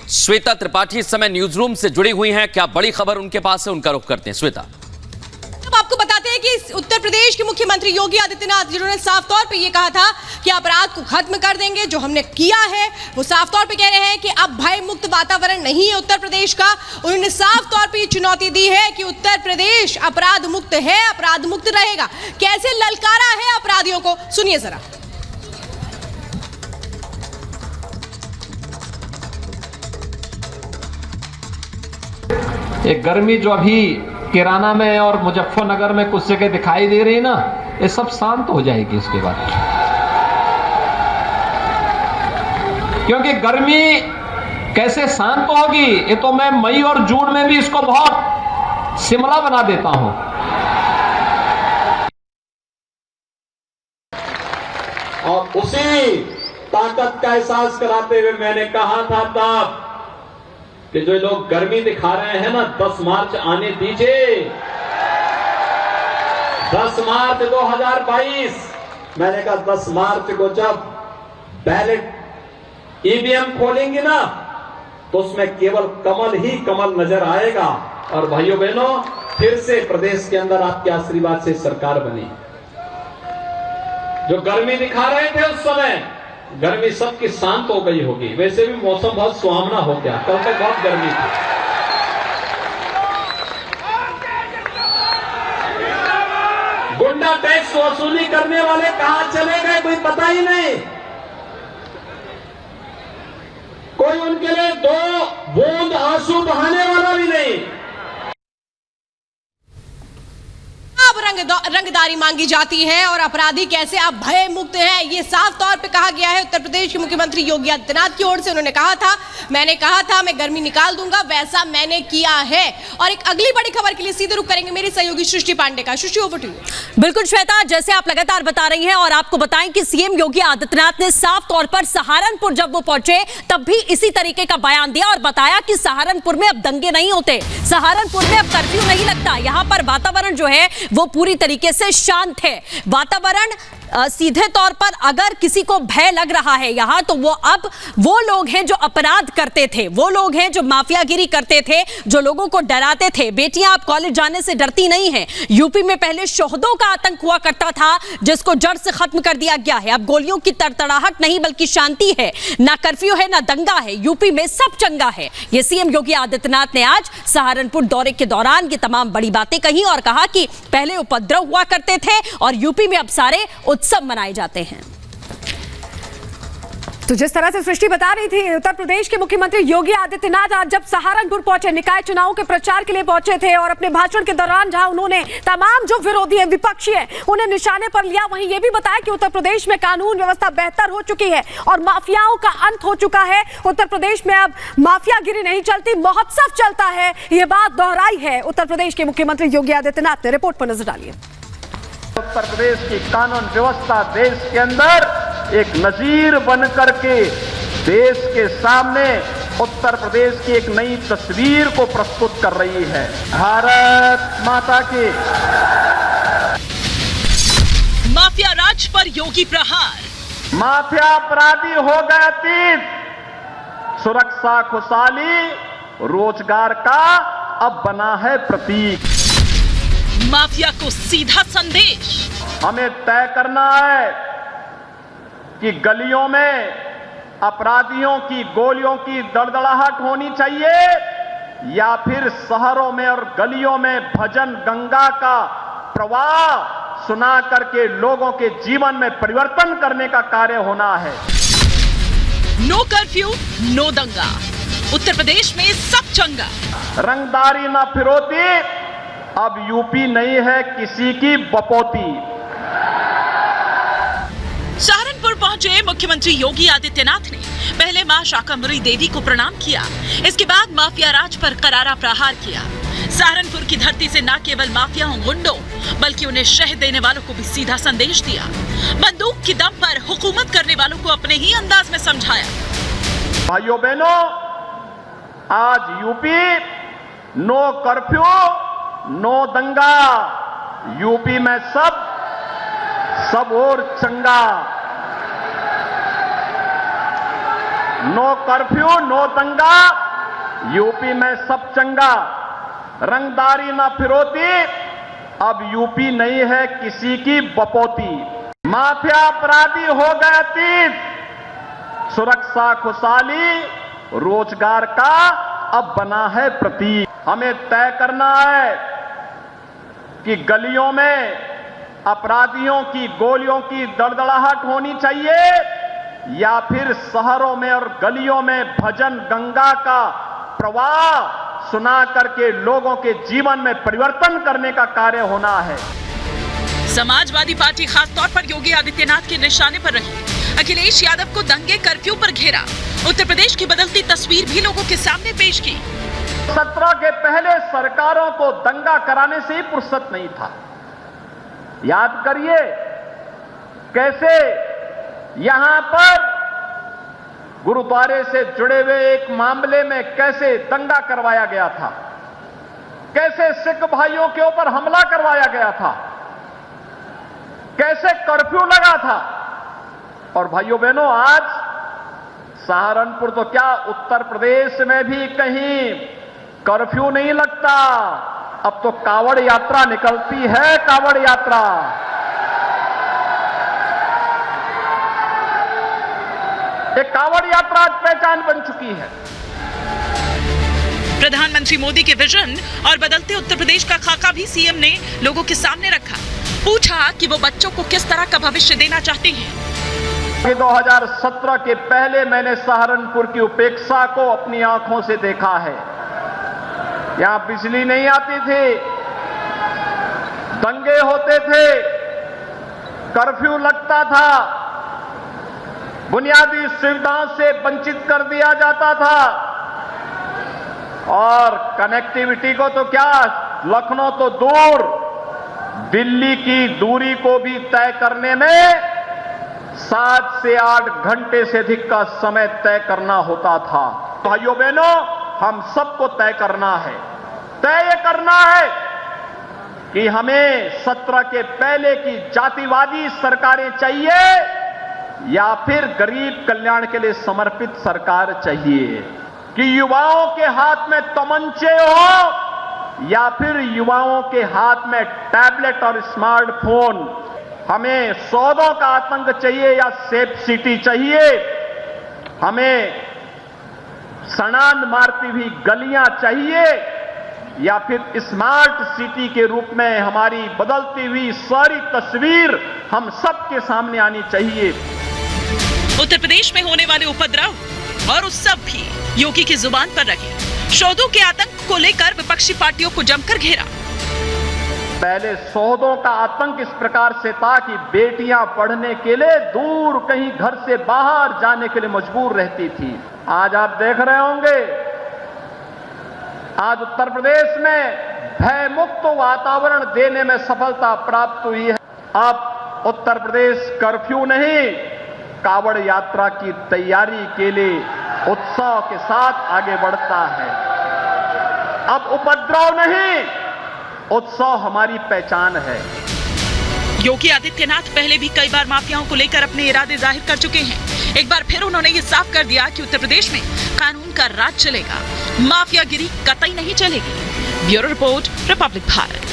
श्वेता त्रिपाठी इस समय news room से जुड़ी हुई हैं। क्या बड़ी खबर उनके पास है, उनका रुख करते हैं। श्वेता, अब आपको बताते हैं कि उत्तर प्रदेश के मुख्यमंत्री योगी आदित्यनाथ जिन्होंने साफ तौर पे ये कहा था कि अपराध को खत्म कर देंगे, जो हमने किया है वो साफ तौर पे कह रहे हैं कि अब भय मुक्त वातावरण नहीं है उत्तर प्रदेश का। उन्होंने साफ तौर पे ये चुनौती दी है कि उत्तर प्रदेश अपराध मुक्त है, अपराध मुक्त रहेगा। कैसे ललकारा है अपराधियों को, सुनिए जरा। एक गर्मी जो अभी किराना में और मुजफ्फरनगर में कुछ जगह दिखाई दे रही है ना, ये सब शांत हो जाएगी इसके बाद। क्योंकि गर्मी कैसे शांत होगी, ये तो मैं मई और जून में भी इसको बहुत शिमला बना देता हूं। और उसी ताकत का एहसास कराते हुए मैंने कहा था तब कि जो लोग गर्मी दिखा रहे हैं ना, 10 मार्च आने दीजिए। 10 मार्च 2022, मैंने कहा 10 मार्च को जब बैलेट ईवीएम खोलेंगे ना, तो उसमें केवल कमल ही कमल नजर आएगा। और भाइयों बहनों, फिर से प्रदेश के अंदर आपके आशीर्वाद से सरकार बनी। जो गर्मी दिखा रहे थे उस समय, गर्मी सबकी शांत हो गई होगी। वैसे भी मौसम बहुत सुहावना हो गया, कल तक बहुत गर्मी थी। गुंडा टैक्स वसूली करने वाले कहां चले गए, कोई पता ही नहीं। कोई उनके लिए 2 बूंद आंसू बहाने वाला भी नहीं। रंगदारी मांगी जाती है और अपराधी कैसे अब भय मुक्त है, ये साफ तौर पे कहा गया है उत्तर प्रदेश के मुख्यमंत्री योगी आदित्यनाथ की ओर से। उन्होंने कहा था, मैंने कहा था मैं गर्मी निकाल दूंगा, वैसा मैंने किया है। और एक अगली बड़ी खबर के लिए सीधे रुख करेंगे मेरी सहयोगी सृष्टि पांडे का। सृष्टि, ओवर टू यू। बिल्कुल श्वेता, जैसे आप लगातार बता रही हैं और आपको बताएं कि सीएम योगी आदित्यनाथ ने साफ तौर पर सहारनपुर जब वो पहुंचे तब भी इसी तरीके का बयान दिया और बताया कि सहारनपुर में अब दंगे नहीं होते, सहारनपुर में अब कर्फ्यू नहीं लगता, यहां पर वातावरण जो है वो पूरी तरीके से शांत है। वातावरण सीधे तौर पर अगर किसी को भय लग रहा है यहां, तो वो अब वो लोग हैं जो अपराध करते थे, वो लोग हैं जो माफियागिरी करते थे, जो लोगों को डराते थे। बेटियां आप कॉलेज जाने से डरती नहीं हैं। यूपी में पहले शोहदों का आतंक हुआ करता था, जिसको जड़ से खत्म कर दिया गया है। अब गोलियों की तड़तड़ाहट नहीं बल्कि शांति है, ना कर्फ्यू है ना दंगा है, यूपी में सब चंगा है। ये सीएम योगी आदित्यनाथ ने आज सहारनपुर दौरे के दौरान ये तमाम बड़ी बातें कही और कहा कि पहले उपद्रव हुआ करते थे और यूपी में अब सारे उत्सव मनाए जाते हैं। तो जिस तरह से सृष्टि बता रही थी, उत्तर प्रदेश के मुख्यमंत्री योगी आदित्यनाथ आज जब सहारनपुर पहुंचे, निकाय चुनाव के प्रचार के लिए पहुंचे थे और अपने भाषण के दौरान जहां उन्होंने तमाम जो विरोधी हैं, विपक्षी हैं, उन्हें निशाने पर लिया, वहीं ये भी बताया कि उत्तर प्रदेश में कानून व्यवस्था बेहतर हो चुकी है और माफियाओं का अंत हो चुका है। उत्तर प्रदेश में अब माफियागिरी नहीं चलती, महोत्सव चलता है। ये बात दोहराई है उत्तर प्रदेश के मुख्यमंत्री योगी आदित्यनाथ ने। रिपोर्ट पर नजर डालिए। उत्तर प्रदेश की कानून व्यवस्था देश के अंदर एक नजीर बन करके देश के सामने उत्तर प्रदेश की एक नई तस्वीर को प्रस्तुत कर रही है। भारत माता की। माफिया राज पर योगी प्रहार। माफिया अपराधी हो गए अतीत, सुरक्षा खुशहाली रोजगार का अब बना है प्रतीक। माफिया को सीधा संदेश। हमें तय करना है कि गलियों में अपराधियों की गोलियों की दड़दड़ाहट होनी चाहिए या फिर शहरों में और गलियों में भजन गंगा का प्रवाह सुना करके लोगों के जीवन में परिवर्तन करने का कार्य होना है। नो कर्फ्यू, नो दंगा, उत्तर प्रदेश में सब चंगा। रंगदारी ना फिरौती, अब यूपी नहीं है किसी की बपौती। सहारनपुर पहुंचे मुख्यमंत्री योगी आदित्यनाथ ने पहले मां शाकंभरी देवी को प्रणाम किया, इसके बाद माफिया राज पर करारा प्रहार किया। सहारनपुर की धरती से न केवल माफियाओं गुंडों बल्कि उन्हें शह देने वालों को भी सीधा संदेश दिया। बंदूक की दम पर हुकूमत करने वालों को अपने ही अंदाज में समझाया। भाइयों बहनों, आज यूपी नो कर्फ्यू नो दंगा, यूपी में सब और चंगा। नो कर्फ्यू, नो दंगा, यूपी में सब चंगा, रंगदारी ना फिरौती, अब यूपी नहीं है किसी की बपोती। माफिया अपराधी हो गए अतीत, सुरक्षा खुशहाली रोजगार का अब बना है प्रतीक। हमें तय करना है कि गलियों में अपराधियों की गोलियों की दड़दड़ाहट होनी चाहिए या फिर शहरों में और गलियों में भजन गंगा का प्रवाह सुना करके लोगों के जीवन में परिवर्तन करने का कार्य होना है। समाजवादी पार्टी खासतौर पर योगी आदित्यनाथ के निशाने पर रही। अखिलेश यादव को दंगे कर्फ्यू पर घेरा। उत्तर प्रदेश की बदलती तस्वीर भी लोगों के सामने पेश की। 17 के पहले सरकारों को दंगा कराने से ही फुर्सत नहीं था। याद करिए कैसे यहां पर गुरुद्वारे से जुड़े हुए एक मामले में कैसे दंगा करवाया गया था, कैसे सिख भाइयों के ऊपर हमला करवाया गया था, कैसे कर्फ्यू लगा था। और भाइयों बहनों, आज सहारनपुर तो क्या उत्तर प्रदेश में भी कहीं कर्फ्यू नहीं लगता। अब तो कावड़ यात्रा निकलती है, कावड़ यात्रा। एक कावड़ यात्रा आज पहचान बन चुकी है। प्रधानमंत्री मोदी के विजन और बदलते उत्तर प्रदेश का खाका भी सीएम ने लोगों के सामने रखा। पूछा कि वो बच्चों को किस तरह का भविष्य देना चाहते हैं। 2017 के पहले मैंने सहारनपुर की उपेक्षा को अपनी आंखों से देखा है। यहां बिजली नहीं आती थी, दंगे होते थे, कर्फ्यू लगता था, बुनियादी सुविधाओं से वंचित कर दिया जाता था और कनेक्टिविटी को तो क्या, लखनऊ तो दूर, दिल्ली की दूरी को भी तय करने में 7 से 8 घंटे से अधिक का समय तय करना होता था। भाइयों बहनों, हम सबको तय करना है। तय करना है कि हमें 17 के पहले की जातिवादी सरकारें चाहिए या फिर गरीब कल्याण के लिए समर्पित सरकार चाहिए, कि युवाओं के हाथ में तमंचे हो या फिर युवाओं के हाथ में टैबलेट और स्मार्टफोन। हमें सौदों का आतंक चाहिए या सेफ सिटी चाहिए। हमें सड़ान मारती हुई गलियां चाहिए या फिर स्मार्ट सिटी के रूप में हमारी बदलती हुई सारी तस्वीर हम सबके सामने आनी चाहिए। उत्तर प्रदेश में होने वाले उपद्रव और उत्सव भी योगी की जुबान पर रहे। सौदों के आतंक को लेकर विपक्षी पार्टियों को जमकर घेरा। पहले सौदों का आतंक इस प्रकार से था कि बेटियां पढ़ने के लिए दूर कहीं घर से बाहर जाने के लिए मजबूर रहती थी। आज आप देख रहे होंगे, आज उत्तर प्रदेश में भयमुक्त वातावरण देने में सफलता प्राप्त हुई है। अब उत्तर प्रदेश कर्फ्यू नहीं, कावड़ यात्रा की तैयारी के लिए उत्साह के साथ आगे बढ़ता है। अब उपद्रव नहीं, उत्सव हमारी पहचान है। योगी आदित्यनाथ पहले भी कई बार माफियाओं को लेकर अपने इरादे जाहिर कर चुके हैं। एक बार फिर उन्होंने ये साफ कर दिया कि उत्तर प्रदेश में कानून का राज चलेगा, माफियागिरी कतई नहीं चलेगी। Bureau report, Republic Bharat.